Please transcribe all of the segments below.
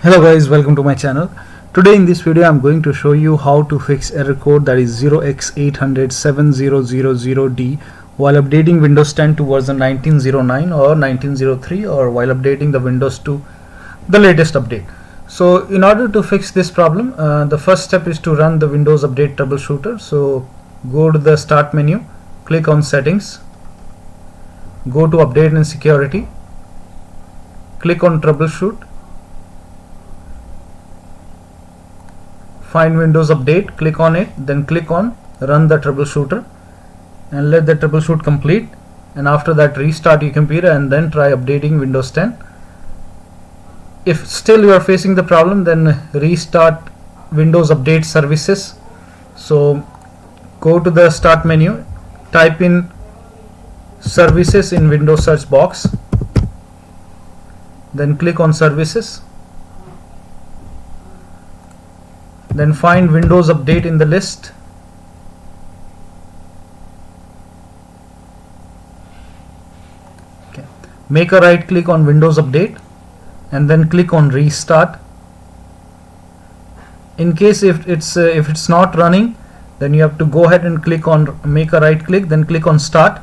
Hello guys, welcome to my channel. Today in this video I'm going to show you how to fix error code that is 0x8007000d while updating Windows 10 to version 1909 or 1903 or while updating the Windows to the latest update. So in order to fix this problem, the first step is to run the Windows Update Troubleshooter. So go to the Start menu, click on Settings, go to Update and Security, click on Troubleshoot, find Windows Update, click on it, then click on Run the Troubleshooter and let the troubleshoot complete, and after that restart your computer and then try updating Windows 10. If still you are facing the problem, then restart Windows Update Services. So go to the Start menu, type in Services in Windows search box, then click on Services. Then find Windows Update in the list. Okay. Make a right click on Windows Update and then click on Restart. In case if it's not running, then you have to go ahead and click on make a right click, then click on Start.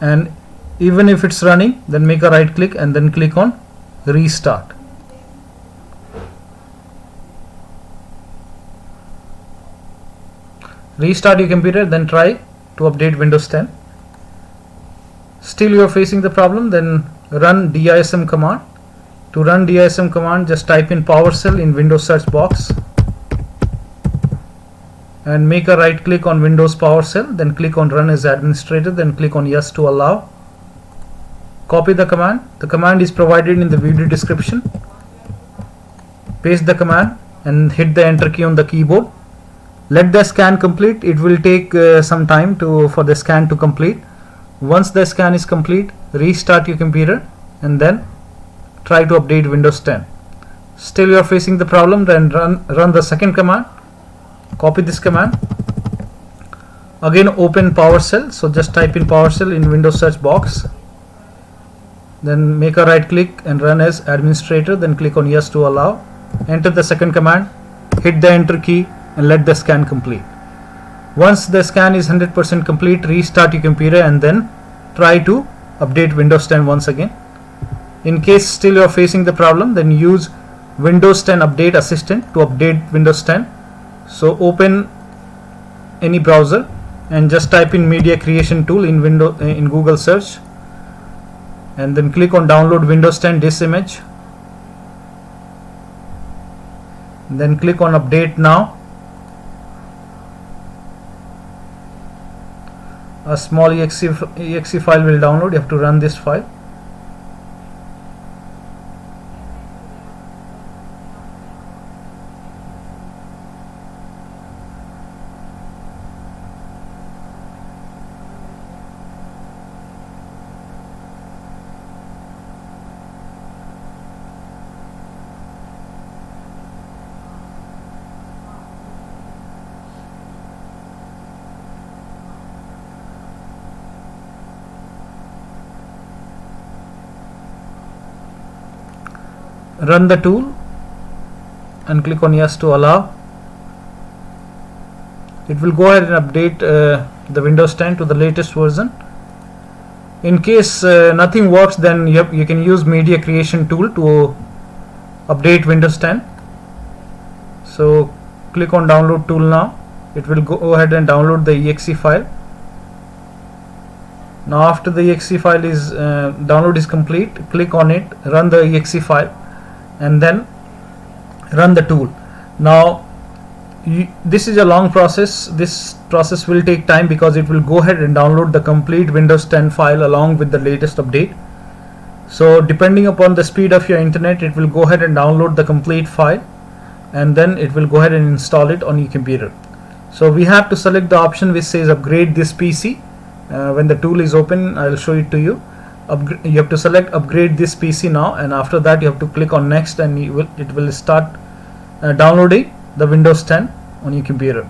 And even if it's running, then make a right click and then click on Restart. Restart your computer, then try to update Windows 10. Still you are facing the problem, then run dism command. To run dism command, just type in PowerShell in Windows search box and make a right click on Windows PowerShell, then click on Run as Administrator, then click on Yes to allow. Copy the command. The command is provided in the video description. Paste the command and hit the Enter key on the keyboard. Let the scan complete. It will take some time for the scan to complete. Once the scan is complete, restart your computer and then try to update Windows 10. Still you are facing the problem, then run the second command. Copy this command. Again open PowerShell. So just type in PowerShell in Windows search box. Then make a right click and run as administrator, then click on Yes to allow. Enter the second command, hit the Enter key and let the scan complete. Once the scan is 100% complete, restart your computer and then try to update Windows 10 once again. In case still you are facing the problem, then use Windows 10 Update Assistant to update Windows 10. So open any browser and just type in Media Creation Tool in Google search and then click on Download Windows 10 disk image. Then click on Update Now. A small exe file will download. You have to run this file. Run the tool and click on Yes to allow. It will go ahead and update the Windows 10 to the latest version. In case nothing works, then you can use Media Creation Tool to update Windows 10. So click on Download Tool now. It will go ahead and download the exe file. Now after the exe file is download is complete, click on it, run the exe file and then run the tool. Now this is a long process. This process will take time because it will go ahead and download the complete Windows 10 file along with the latest update. So depending upon the speed of your internet, it will go ahead and download the complete file and then it will go ahead and install it on your computer. So we have to select the option which says upgrade this PC. When the tool is open, I will show it to you. You have to select upgrade this PC now, and after that you have to click on next and it will start downloading the Windows 10 on your computer.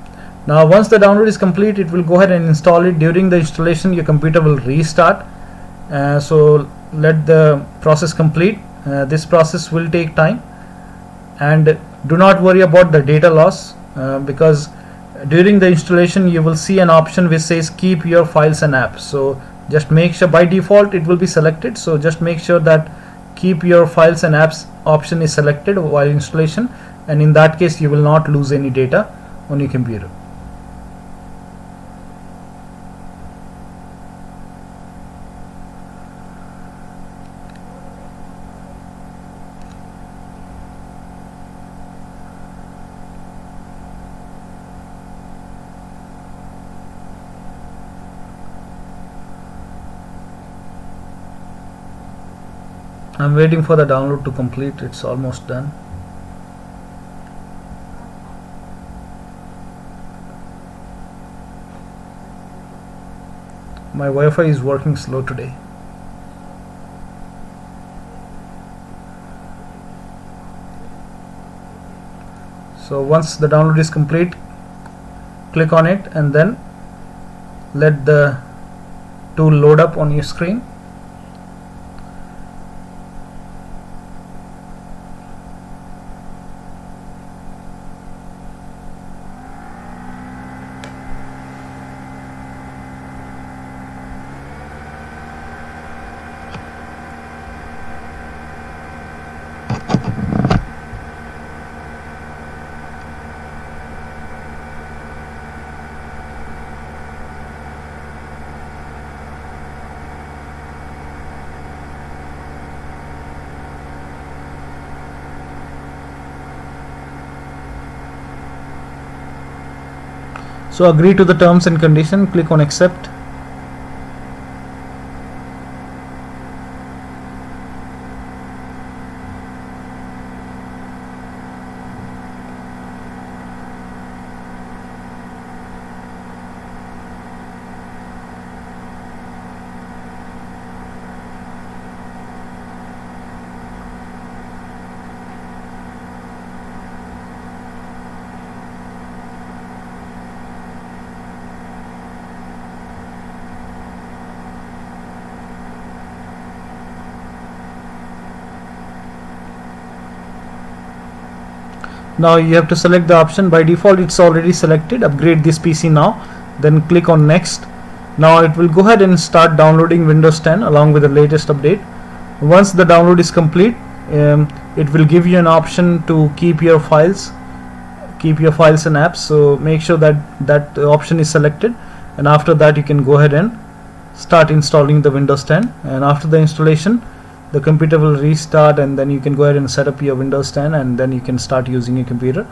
Now once the download is complete, it will go ahead and install it. During the installation your computer will restart, so let the process complete. This process will take time, and do not worry about the data loss, because during the installation you will see an option which says keep your files and apps. So just make sure, by default it will be selected, so just make sure that keep your files and apps option is selected while installation, and in that case you will not lose any data on your computer. I'm waiting for the download to complete. It's almost done. My Wi-Fi is working slow today. So once the download is complete, click on it and then let the tool load up on your screen. So agree to the terms and condition, click on accept. Now you have to select the option. By default it's already selected, upgrade this PC now, then click on next. Now it will go ahead and start downloading Windows 10 along with the latest update. Once the download is complete, it will give you an option to keep your files and apps. So make sure that that option is selected, and after that you can go ahead and start installing the Windows 10. And after the installation, the computer will restart, and then you can go ahead and set up your Windows 10, and then you can start using your computer.